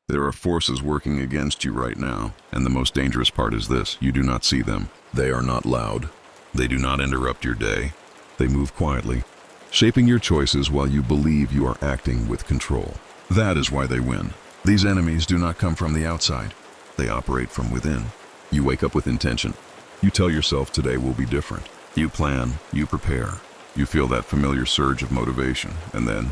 There are forces working against you right now, and the most dangerous part is this: you do not see them. They are not loud. They do not interrupt your day. They move quietly, shaping your choices while you believe you are acting with control. That is why they win. These enemies do not come from the outside. They operate from within. You wake up with intention. You tell yourself today will be different. You plan, you prepare. You feel that familiar surge of motivation, and then,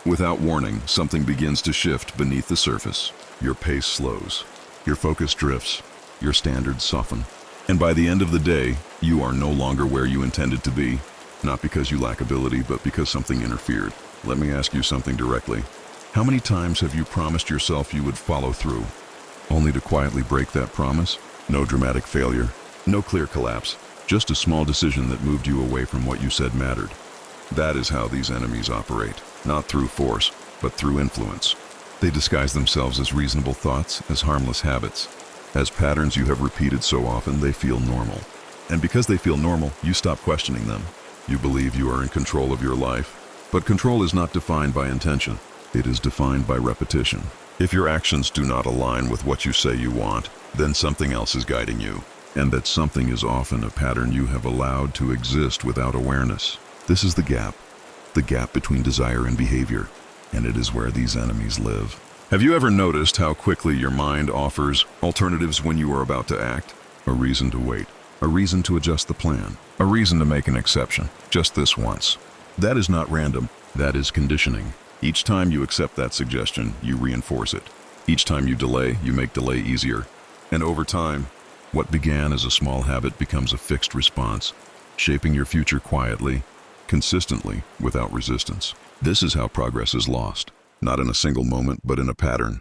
without warning, something begins to shift beneath the surface. Your pace slows. Your focus drifts. Your standards soften. And by the end of the day, you are no longer where you intended to be, not because you lack ability, but because something interfered. Let me ask you something directly. How many times have you promised yourself you would follow through, only to quietly break that promise? No dramatic failure, no clear collapse, just a small decision that moved you away from what you said mattered. That is how these enemies operate, not through force, but through influence. They disguise themselves as reasonable thoughts, as harmless habits, as patterns you have repeated so often they feel normal. And because they feel normal, you stop questioning them. You believe you are in control of your life. But control is not defined by intention. It is defined by repetition. If your actions do not align with what you say you want, then something else is guiding you. And that something is often a pattern you have allowed to exist without awareness. This is the gap between desire and behavior, and it is where these enemies live. Have you ever noticed how quickly your mind offers alternatives when you are about to act? A reason to wait, a reason to adjust the plan, a reason to make an exception, just this once. That is not random, that is conditioning. Each time you accept that suggestion, you reinforce it. Each time you delay, you make delay easier. And over time, what began as a small habit becomes a fixed response, shaping your future quietly, consistently, without resistance. This is how progress is lost, not in a single moment, but in a pattern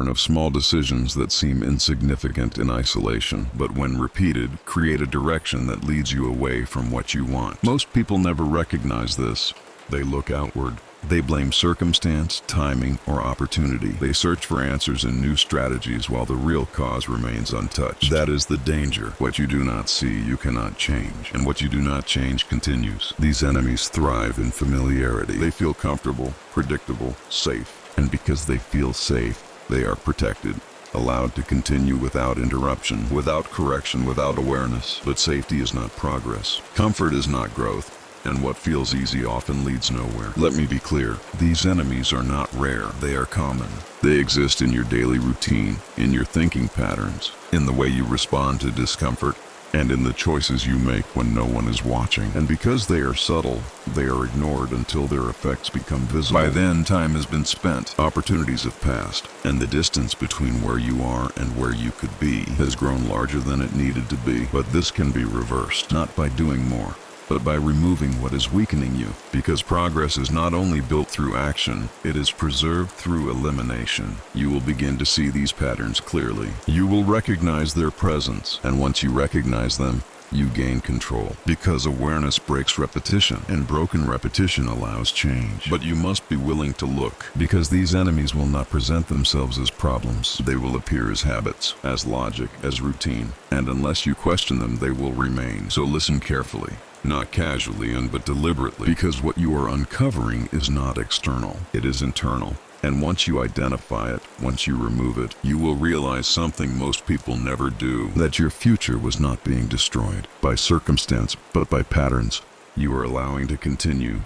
of small decisions that seem insignificant in isolation, but when repeated, create a direction that leads you away from what you want. Most people never recognize this. They look outward. They blame circumstance, timing, or opportunity. They search for answers in new strategies while the real cause remains untouched. That is the danger. What you do not see, you cannot change. And what you do not change continues. These enemies thrive in familiarity. They feel comfortable, predictable, safe. And because they feel safe, they are protected, allowed to continue without interruption, without correction, without awareness. But safety is not progress. Comfort is not growth. And what feels easy often leads nowhere. Let me be clear, these enemies are not rare, they are common. They exist in your daily routine, in your thinking patterns, in the way you respond to discomfort, and in the choices you make when no one is watching. And because they are subtle, they are ignored until their effects become visible. By then, time has been spent, opportunities have passed, and the distance between where you are and where you could be has grown larger than it needed to be. But this can be reversed, not by doing more, but by removing what is weakening you. Because progress is not only built through action, it is preserved through elimination. You will begin to see these patterns clearly. You will recognize their presence, and once you recognize them, you gain control. Because awareness breaks repetition, and broken repetition allows change. But you must be willing to look, because these enemies will not present themselves as problems. They will appear as habits, as logic, as routine, and unless you question them, they will remain. So listen carefully. Not casually but deliberately, because what you are uncovering is not external, it is internal. And once you identify it, once you remove it, you will realize something most people never do, that your future was not being destroyed by circumstance, but by patterns you are allowing to continue